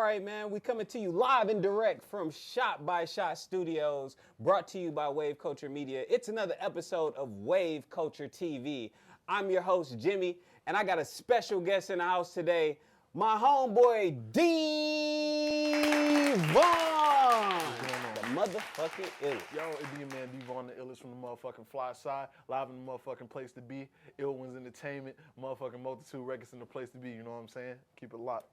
right, man. We coming to you live and direct from Shot by Shot Studios, brought to you by Wave Culture Media. It's another episode of Wave Culture TV. I'm your host, Jimmy, and I got a special guest in the house today, my homeboy, D.Vaughn. The motherfucking Illest. Yo, it be your man D.Vaughn, the Illest from the motherfucking fly side, live in the motherfucking place to be, Ill Ones Entertainment, motherfucking Multitude Records in the place to be, you know what I'm saying? Keep it locked.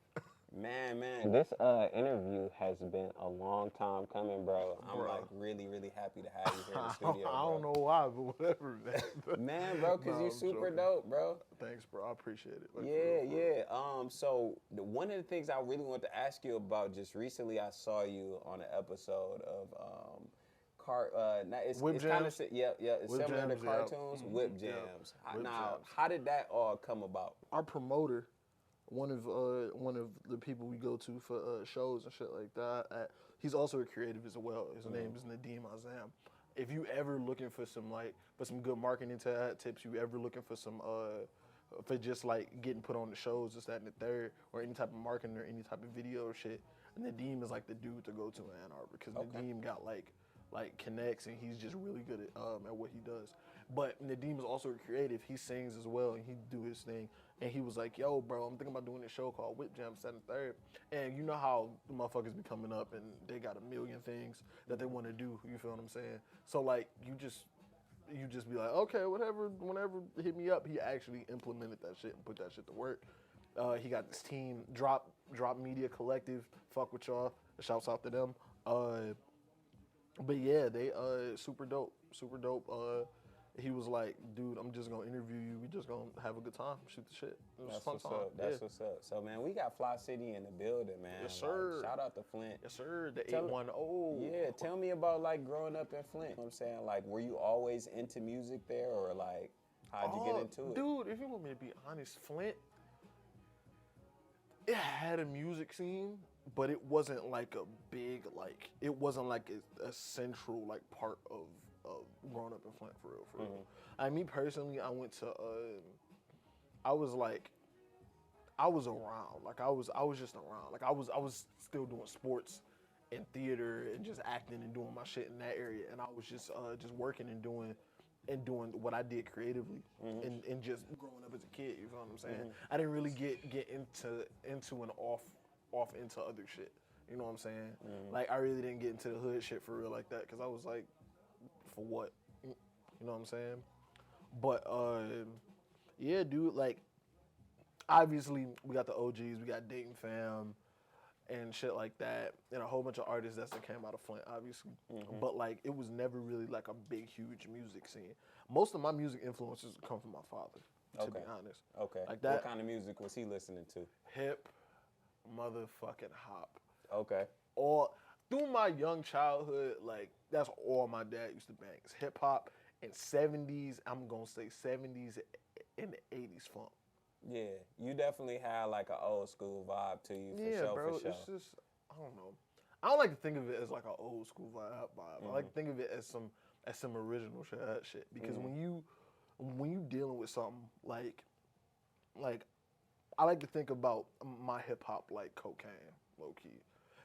Man, this interview has been a long time coming, bro. I'm like really happy to have you here in the studio, bro. I don't know why, but whatever, man. Man, bro, because you super dope, bro. Thanks, bro. I appreciate it. Like, Yeah. So one of the things I really want to ask you about, just recently I saw you on an episode of it's Whip kind of Jams? it's Whip similar to Jams, yeah. cartoons, Whip Jams. Yeah. Whip Now, Jams. how did that all come about? Our promoter, one of the people we go to for shows and shit like that, he's also a creative as well. His name is D.Vaughn. If you ever looking for some good marketing tips, you ever looking for some for just like getting put on the shows, this, that, and the third, or any type of marketing or any type of video or shit, Nadeem is like the dude to go to in Ann Arbor, because Nadeem got like connects, and he's just really good at what he does. But Nadeem is also a creative. He sings as well, and he do his thing. And he was like, yo, bro, I'm thinking about doing this show called Whip Jam 7/3. And you know how the motherfuckers be coming up and they got a million things that they want to do, you feel what I'm saying? So like you just be like, okay, whatever, whenever, hit me up. He actually implemented that shit and put that shit to work. He got this team, Drop Media Collective, fuck with y'all. Shouts out to them. But yeah, they super dope. He was like, dude, I'm just gonna interview you. We just gonna have a good time, shoot the shit. It was a fun time. That's what's up. So man, we got Fly City in the building, man. Yes, sir. Like, shout out to Flint. Yes, sir. The 810. Yeah, tell me about like growing up in Flint. You know what I'm saying, like, were you always into music there, or like, how'd you get into it? Dude, if you want me to be honest, Flint, it had a music scene, but it wasn't like a big, like, it wasn't like a central like part of growing up in Flint, for real. Me personally, I went to I was around, like I was just around, like I was still doing sports and theater and just acting and doing my shit in that area, and I was just working and doing what I did creatively, and just growing up as a kid. You feel what I'm saying? I didn't really get into and off into other shit. You know what I'm saying? Like, I really didn't get into the hood shit for real like that, because I was like, for what? You know what I'm saying? But yeah, dude, like, obviously we got the OGs, we got Dayton Fam and shit like that, and a whole bunch of artists that came out of Flint, obviously. But like, it was never really like a big, huge music scene. Most of my music influences come from my father, to be honest. Okay. Like that. What kind of music was he listening to? Hip, motherfucking hop. Okay. All through my young childhood, like, that's all my dad used to bang. It's hip hop and 70s. I'm gonna say 70s and the 80s funk. Yeah, you definitely had like an old school vibe to you, for Yeah, sure, bro. for sure. It's just, I don't know. I don't like to think of it as like an old school vibe. I like to think of it as some original shit. Because when you dealing with something like I like to think about my hip hop like cocaine, low key.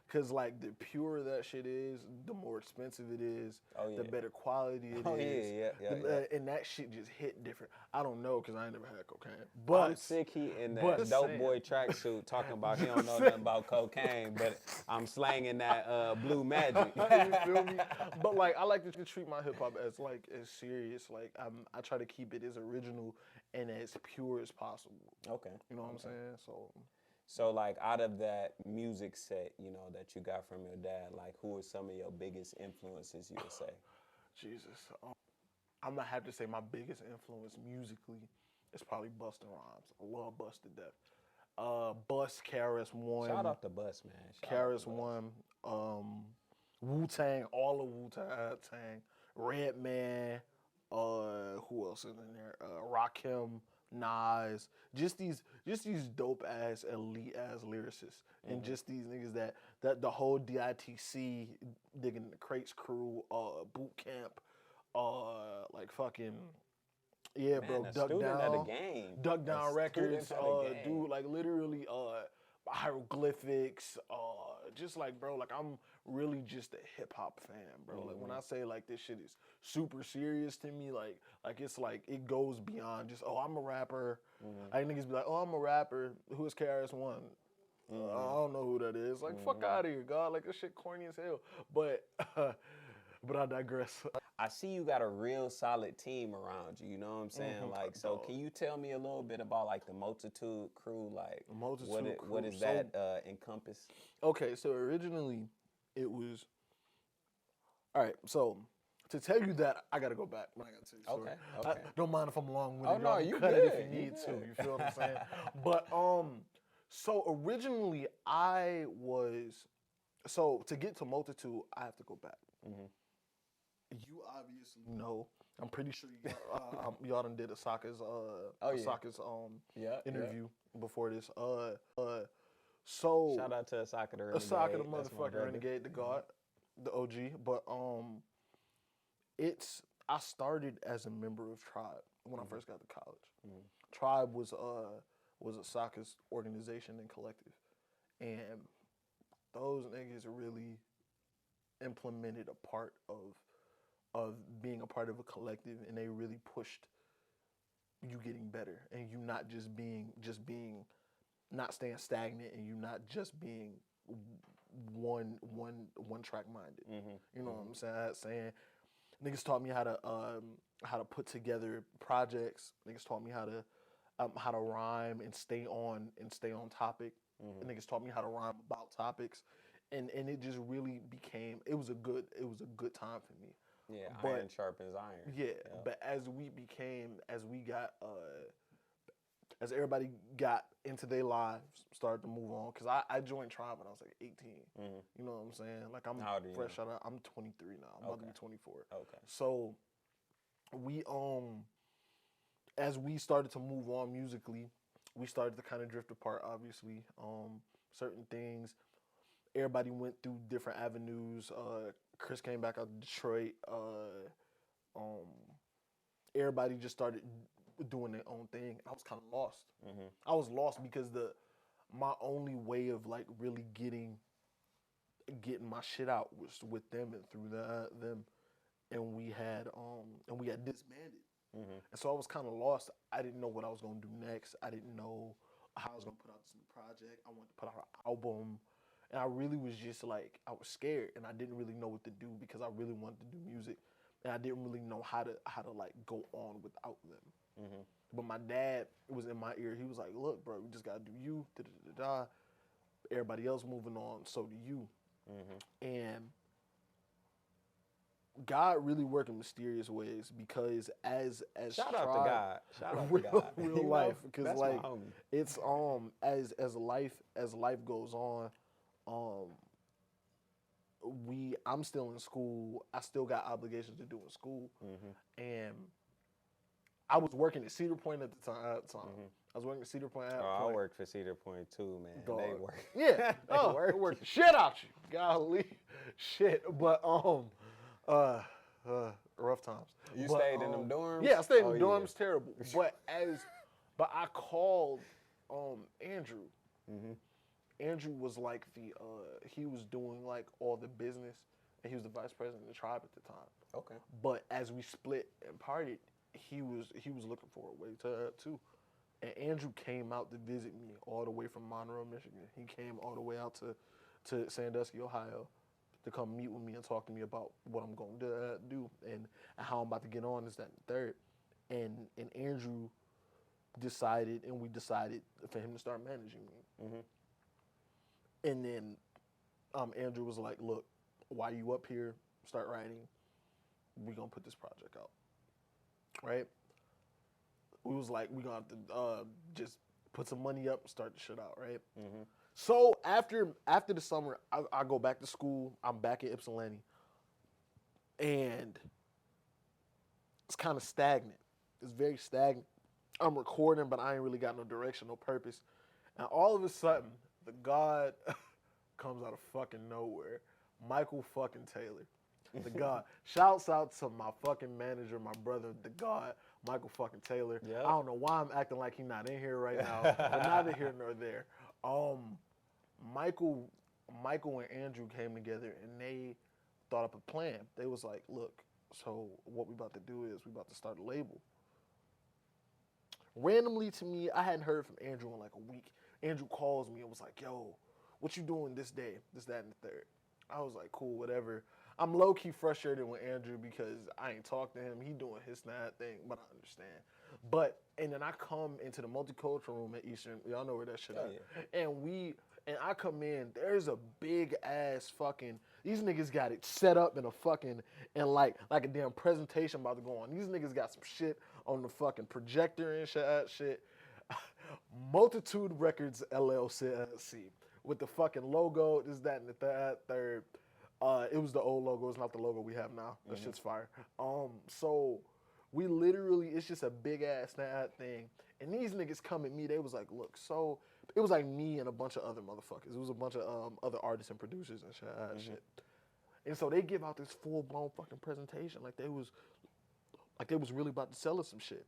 Cause like, the purer that shit is, the more expensive it is, the better quality it is. Yeah. And that shit just hit different. I don't know, cause I ain't never had cocaine. But I'm sick. He in that dope boy tracksuit talking about he don't know nothing about cocaine, but I'm slanging that blue magic. You feel me? But like, I like to treat my hip hop as like as serious. Like, I try to keep it as original and as pure as possible. Okay. You know what I'm saying? So like, out of that music set, you know, that you got from your dad, like, who are some of your biggest influences, you would say? Jesus. I'm gonna have to say my biggest influence musically is probably Busta Rhymes. I love Bus to death. Bus, KRS-One. Shout out to Bus, man. KRS-One, Wu-Tang, all of Wu-Tang, Redman, who else is in there? Rakim, Nas, just these dope ass, elite ass lyricists, and just these niggas that the whole DITC, Digging the Crates crew, Boot Camp, like fucking, yeah, man, bro, Duck Down Records, dude, like literally, hieroglyphics, just like, bro, like I'm really just a hip hop fan, bro. Like when I say like this shit is super serious to me, like it's like it goes beyond just, oh, I'm a rapper. Like niggas be like, oh, I'm a rapper. Who is KRS-One? I don't know who that is. Like fuck out of here, God. Like this shit corny as hell. But I digress. I see you got a real solid team around you. You know what I'm saying? Like, so can you tell me a little bit about like the Multitude crew? Like, what does that encompass? Okay, so originally it was. All right, so to tell you that, I gotta go back when I gotta tell you the story. Okay. Don't mind if I'm long-winded. Oh no, you cut good. it if you need to. You feel what I'm saying? But so originally I was. So to get to Multitude, I have to go back. You obviously know. I'm pretty sure y'all done did Asaka's interview before this. So shout out to Asaka the Renegade. Asaka the motherfucking Renegade, the God, the OG. But I started as a member of Tribe when I first got to college. Tribe was Asaka's organization and collective, and those niggas really implemented a part of being a part of a collective, and they really pushed you getting better, and you not just being not staying stagnant, and you not just being one track minded. You know what I'm saying? Niggas taught me how to put together projects. Niggas taught me how to rhyme and stay on topic. Niggas taught me how to rhyme about topics, and it just really became. It was a good time for me. Yeah, iron sharpens iron. Yeah, but as everybody got into their lives, started to move on. Cause I joined Tribe when I was like 18. You know what I'm saying? Like I'm fresh out of. I'm 23 now. I'm about to be 24. Okay. So we as we started to move on musically, we started to kind of drift apart. Obviously, certain things. Everybody went through different avenues. Chris came back out to Detroit. Everybody just started doing their own thing. I was kind of lost. I was lost because my only way of like really getting my shit out was with them and through them, and we had disbanded. And so I was kind of lost. I didn't know what I was gonna do next. I didn't know how I was gonna put out this new project. I wanted to put out an album. And I really was just like, I was scared, and I didn't really know what to do because I really wanted to do music, and I didn't really know how to like go on without them. But my dad was in my ear. He was like, "Look, bro, we just gotta do you. Everybody else moving on, so do you." And God really worked in mysterious ways because as shout out to God, shout out to God, real life, because like it's as life goes on. I'm still in school. I still got obligations to do in school, and I was working at Cedar Point at the time. I was working at Cedar Point. I worked for Cedar Point too, man. Dog. They work. Yeah, it worked the shit out you. Golly, shit. But rough times. You stayed in them dorms? Yeah, I stayed in the dorms. Terrible. But I called Andrew. Andrew was like he was doing like all the business, and he was the vice president of the Tribe at the time. Okay. But as we split and parted, he was looking for a way too. And Andrew came out to visit me all the way from Monroe, Michigan. He came all the way out to Sandusky, Ohio, to come meet with me and talk to me about what I'm going to do and how I'm about to get on this, that, and the third. And Andrew decided, and we decided for him to start managing me. And then Andrew was like, "Look, while you up here, start writing. We're going to put this project out." Right? We was like, we're going to have to just put some money up and start the shit out, right? So after the summer, I go back to school. I'm back at Ypsilanti. And it's kind of stagnant. It's very stagnant. I'm recording, but I ain't really got no direction, no purpose. And all of a sudden, the God comes out of fucking nowhere. Michael fucking Taylor. The God. Shouts out to my fucking manager, my brother, the God, Michael fucking Taylor. Yep. I don't know why I'm acting like he's not in here right now, but neither here nor there. Michael and Andrew came together and they thought up a plan. They was like, look, so what we about to do is we about to start a label. Randomly to me, I hadn't heard from Andrew in like a week. Andrew calls me and was like, yo, what you doing this day? This, that, and the third. I was like, cool, whatever. I'm low-key frustrated with Andrew because I ain't talked to him. He doing his snap thing, but I understand. And then I come into the multicultural room at Eastern. Y'all know where that shit at. Yeah. And I come in, there's a big ass fucking, these niggas got it set up in a fucking, and like a damn presentation about to go on. These niggas got some shit on the fucking projector and shit. Multitude Records LLC with the fucking logo, this, that, and the third. It was the old logo, it's not the logo we have now. That shit's fire. So we literally, it's just a big ass snap thing. And these niggas come at me, they was like, look, so it was like me and a bunch of other motherfuckers. It was a bunch of other artists and producers and shit. And so they give out this full blown fucking presentation like they was really about to sell us some shit.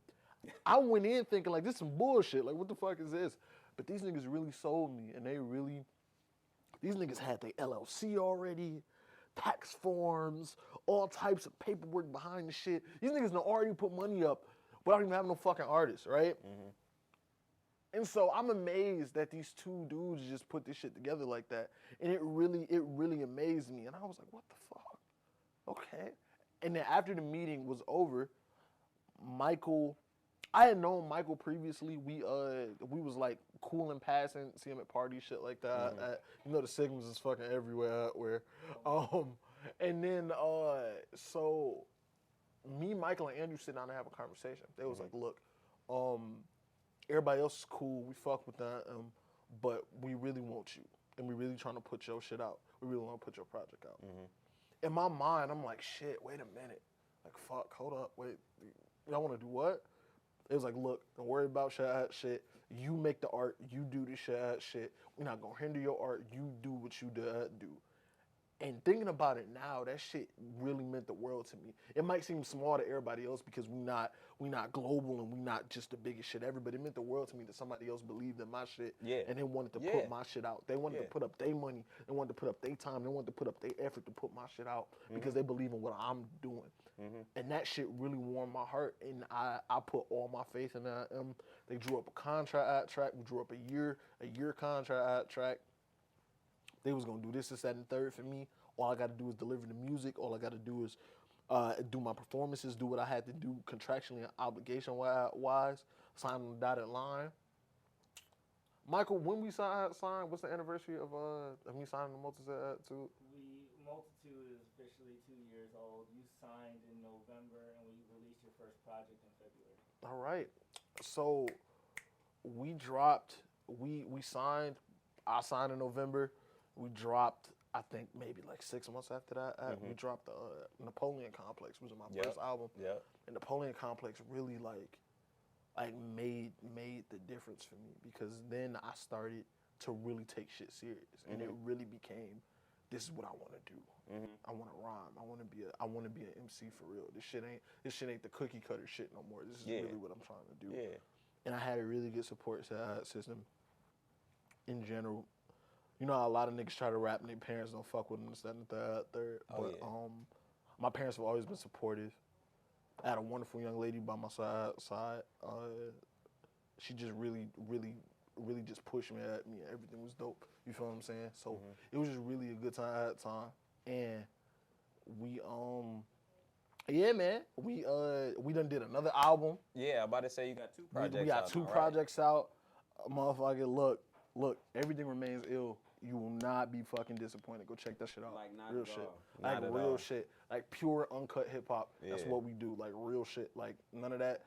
I went in thinking like this is some bullshit. Like what the fuck is this? But these niggas really sold me, and these niggas had their LLC already, tax forms, all types of paperwork behind the shit. These niggas done already put money up without even having no fucking artists, right? And so I'm amazed that these two dudes just put this shit together like that. And it really amazed me. And I was like, what the fuck? Okay. And then after the meeting was over, I had known Michael previously. We was like cool and passing, see him at parties, shit like that. You know the Sigmas is fucking everywhere out where. And then so me, Michael, and Andrew sit down and have a conversation. They was like, look, everybody else is cool. We fuck with that, but we really want you, and we really trying to put your shit out. We really want to put your project out. In my mind, I'm like, shit. Wait a minute. Like, fuck. Hold up. Wait. Y'all want to do what? It was like, look, don't worry about shit. You make the art. You do the shit. We're not gonna hinder your art. You do what you do. And thinking about it now, that shit really meant the world to me. It might seem small to everybody else because we not global and we not just the biggest shit ever, but it meant the world to me that somebody else believed in my shit and they wanted to put my shit out. They wanted to put up their money. They wanted to put up their time. They wanted to put up their effort to put my shit out because they believe in what I'm doing. And that shit really warmed my heart, and I put all my faith in that. They drew up a contract track. We drew up a year contract track. They was gonna do this, that, and the third for me. All I gotta do is deliver the music. All I gotta do is do my performances, do what I had to do contractually and obligation-wise, sign on the dotted line. Michael, when we signed, what's the anniversary of me signing the Multitude? Multitude is officially 2 years old. You signed in November, and we released your first project in February. All right. So we signed. I signed in November. We dropped, I think, maybe like 6 months after that. We dropped Napoleon Complex, which was my first album. And Napoleon Complex really like made the difference for me, because then I started to really take shit serious, and it really became, this is what I want to do. I want to rhyme. I want to be an MC for real. This shit ain't the cookie cutter shit no more. This is really what I'm trying to do. And I had a really good support system in general. You know how a lot of niggas try to rap and their parents don't fuck with them, this, that, and the third. But my parents have always been supportive. I had a wonderful young lady by my side. She just really just pushed me at me, and everything was dope. You feel what I'm saying? So it was just really a good time at that time. And we we done did another album. Yeah, I'm about to say you got 2 projects. We got 2 projects out. Motherfucker, look, everything remains ill. You will not be fucking disappointed. Go check that shit out. Like, not real at shit. all. Like Not at real all. shit. Like pure uncut hip hop. That's what we do. Like real shit. Like none of that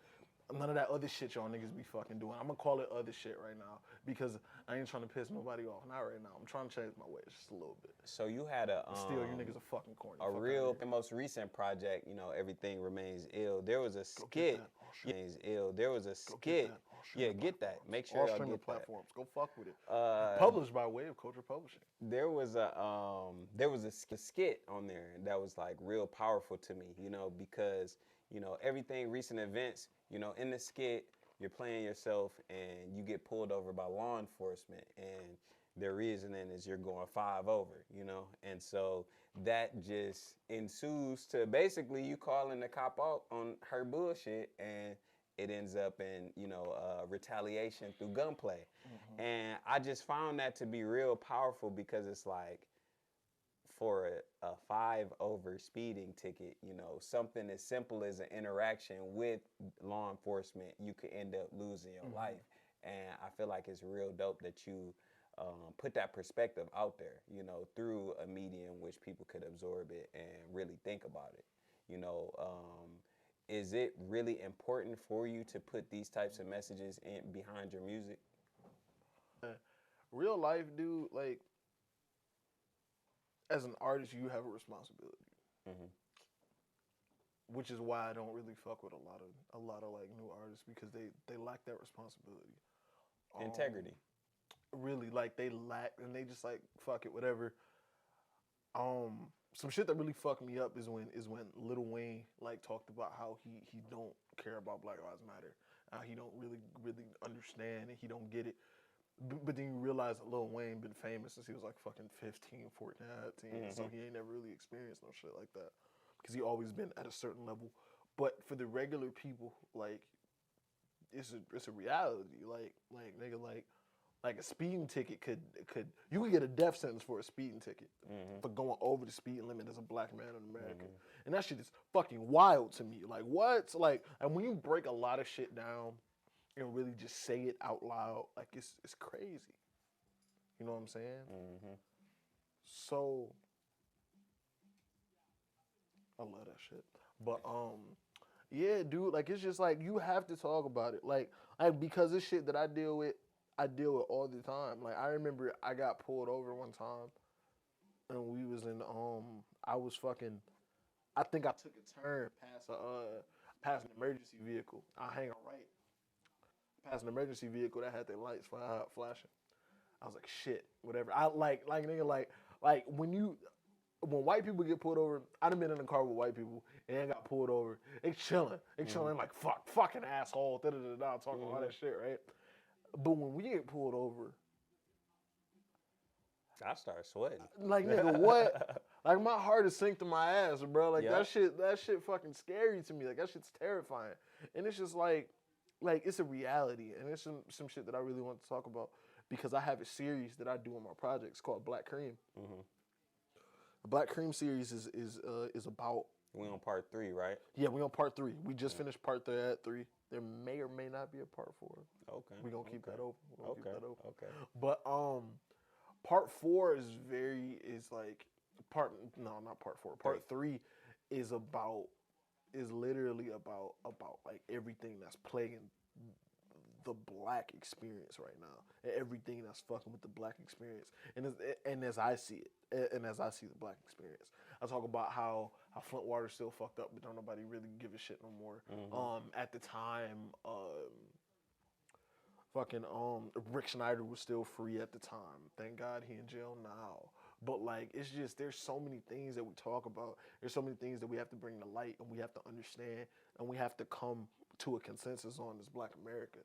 other shit y'all niggas be fucking doing. I'm gonna call it other shit right now because I ain't trying to piss nobody off. Not right now. I'm trying to change my ways just a little bit. So you had a Still, you niggas are fucking corny. a real most recent project, Everything Remains Ill. There was a skit. There was a skit. Yeah, get that. Make sure all y'all streaming get that. platforms. Go fuck with it. Published by Wave Culture Publishing. There was a skit on there that was like real powerful to me, because everything recent events, in the skit you're playing yourself and you get pulled over by law enforcement, and their reasoning is you're going 5 over, you know? And so that just ensues to basically you calling the cop out on her bullshit, and it ends up in, you know, retaliation through gunplay. Mm-hmm. And I just found that to be real powerful because it's like, for a 5 over speeding ticket, you know, something as simple as an interaction with law enforcement, you could end up losing your life. And I feel like it's real dope that you put that perspective out there, you know, through a medium which people could absorb it and really think about it. You know, is it really important for you to put these types of messages in behind your music? Real life, dude, like, as an artist, you have a responsibility, which is why I don't really fuck with a lot of like new artists, because they lack that responsibility. Integrity. Really, like, they lack, and they just like, fuck it, whatever. Some shit that really fucked me up is when Lil Wayne like talked about how he don't care about Black Lives Matter, he don't really understand and he don't get it. But then you realize that Lil Wayne been famous since he was like fucking 15, 14, 15, so he ain't never really experienced no shit like that, because he always been at a certain level. But for the regular people, like, it's a reality. Like nigga, like a speeding ticket could you could get a death sentence for a speeding ticket for going over the speed limit as a black man in America, and that shit is fucking wild to me. Like, what? Like, and when you break a lot of shit down and really just say it out loud, like, it's crazy. You know what I'm saying? So I love that shit. But yeah, dude, like, it's just like you have to talk about it. Like because this shit that I deal with all the time. Like, I remember I got pulled over one time and we was in I think I took a turn past an emergency vehicle. I hang a right. Past an emergency vehicle that had their lights flashing. I was like, shit, whatever. I nigga, like when white people get pulled over, I done been in the car with white people and they got pulled over. They chilling, like, fucking asshole, talking all that shit, right? But when we get pulled over, I start sweating. like, nigga, what? Like, my heart is synced to my ass, bro. Like, Yep. that shit fucking scary to me. Like, that shit's terrifying. And it's just like it's a reality, and it's some shit that I really want to talk about, because I have a series that I do on my projects called Black Cream. The Black Cream series is about. We on part 3, right? Yeah, we on part 3. We just finished part 3. There may or may not be a part 4. Okay. We gonna keep that open. Okay. But part 4 is not part 4. Part 3 is literally about like everything that's plaguing the black experience right now, and everything that's fucking with the black experience, and as I see it, and as I see the black experience. I talk about how Flint Water's still fucked up, but don't nobody really give a shit no more. At the time, Rick Schneider was still free at the time. Thank God he in jail now. But, like, it's just, there's so many things that we talk about. There's so many things that we have to bring to light, and we have to understand, and we have to come to a consensus on as Black America.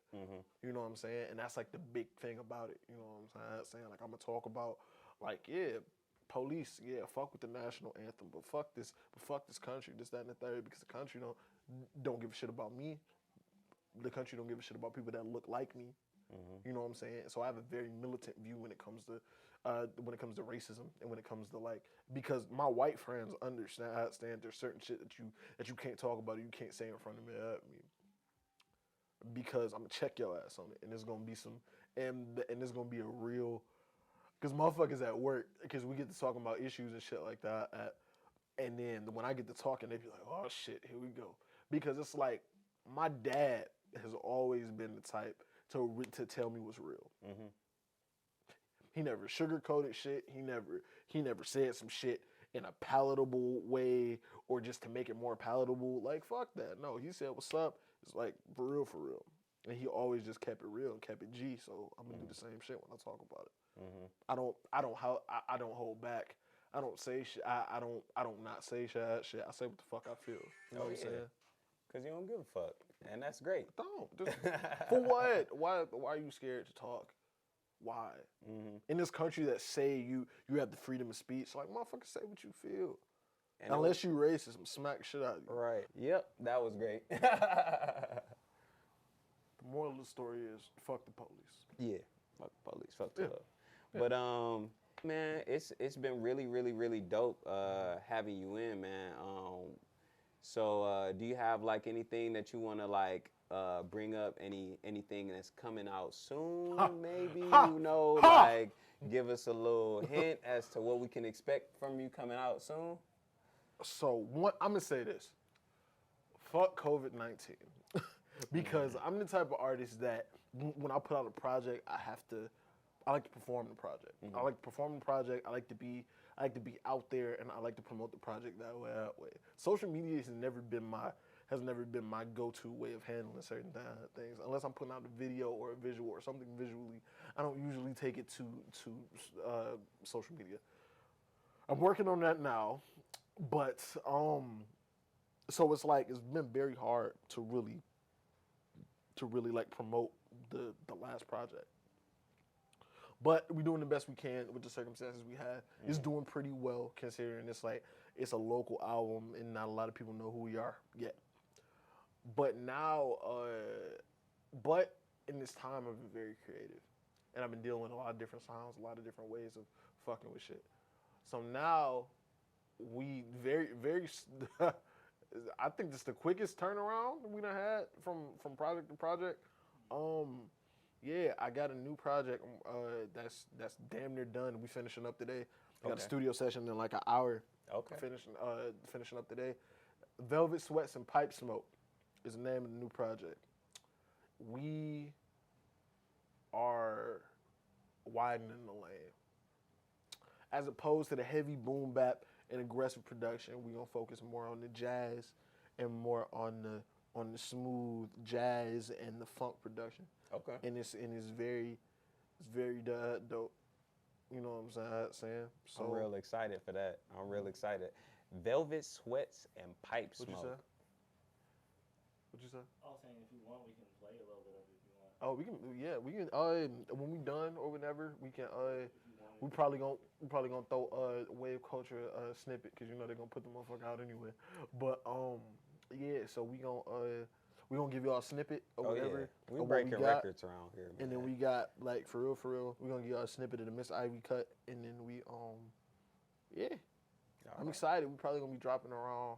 You know what I'm saying? And that's, like, the big thing about it. You know what I'm saying? Like, I'm going to talk about, like, yeah, police, yeah, fuck with the national anthem, but fuck this country, this, that, and the third, because the country don't give a shit about me. The country don't give a shit about people that look like me. You know what I'm saying? So I have a very militant view when it comes to racism, and when it comes to, like, because my white friends understand there's certain shit that you can't talk about or you can't say in front of me at me, because I'm gonna check your ass on it, and there's gonna be there's gonna be a real, because motherfuckers at work, because we get to talking about issues and shit like that, and then when I get to talking, they be like, oh shit, here we go, because it's like my dad has always been the type to tell me what's real. He never sugarcoated shit. He never said some shit in a palatable way or just to make it more palatable. Like, fuck that. No, he said what's up. It's like for real. And he always just kept it real and kept it G. So I'm gonna do the same shit when I talk about it. I don't hold back. I don't say shit. I don't not say shit. I say what the fuck I feel. You know what I'm saying? Because you don't give a fuck. And that's great. Don't. For what? Why are you scared to talk? Why? In this country that say you have the freedom of speech, like, motherfucker, say what you feel. And unless you racist, I'm smack the shit out of you. Right. Yep. That was great. The moral of the story is, fuck the police. Yeah. Fuck the police. Fuck the love. But man, it's been really, really, really dope having you in, man. So do you have like anything that you want to like bring up? Anything that's coming out soon? Maybe like give us a little hint as to what we can expect from you coming out soon. So I'm gonna say this: fuck COVID-19, because I'm the type of artist that when I put out a project, I like to perform the project. I like to perform the project. I like to be out there, and I like to promote the project that way. Social media has never been my go-to way of handling certain things. Unless I'm putting out a video or a visual or something visually, I don't usually take it to social media. I'm working on that now, but so it's like it's been very hard to really like promote the last project. But we're doing the best we can with the circumstances we have. It's doing pretty well considering it's a local album and not a lot of people know who we are yet. But now, but in this time I've been very creative. And I've been dealing with a lot of different sounds, a lot of different ways of fucking with shit. So now we very, very, I think this is the quickest turnaround we done had from project to project. Yeah, I got a new project that's damn near done. We finishing up today. I got a studio session in like an hour. Okay. Finishing up today. Velvet Sweats and Pipe Smoke is the name of the new project. We are widening the lane. As opposed to the heavy boom bap and aggressive production, we're gonna focus more on the jazz and more on the smooth jazz and the funk production. Okay. And it's very dope. You know what I'm saying? So I'm real excited for that. I'm real excited. Velvet Sweats and Pipe Smoke. What'd you say? I was saying if you want, we can play a little bit of it if you want. Oh, we can. Yeah, we can. When we done or whenever, we can. We probably gonna throw Wave Culture snippet because you know they're gonna put the motherfucker out anyway. But yeah, so we gonna give y'all a snippet or whatever. Yeah. We breaking records around here, man. And then we got like for real, we're gonna give y'all a snippet of the Miss Ivy cut, and then we yeah. I'm excited. We probably gonna be dropping around.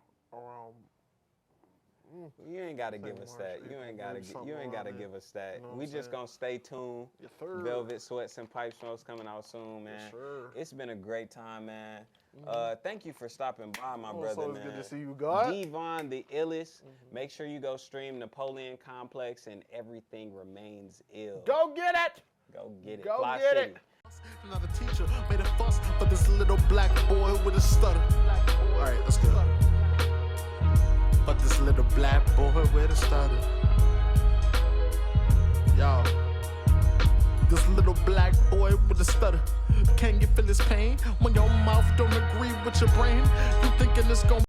You ain't gotta give us that. You ain't gotta give us that. You know we just gonna stay tuned. Yes, sir. Velvet Sweats and Pipe Smokes coming out soon, man. Yes, sir. It's been a great time, man. Thank you for stopping by, my brother, so man. It's good to see you, God. D.Vaughn, the Illest. Make sure you go stream Napoleon Complex and Everything Remains Ill. Go get it. Go get it. Go Fly get City. it. Another teacher made a fuss for this little black boy with a stutter. All right, let's go. But this little black boy with a stutter. Y'all. This little black boy with a stutter. Can you feel his pain when your mouth don't agree with your brain? You thinking it's gonna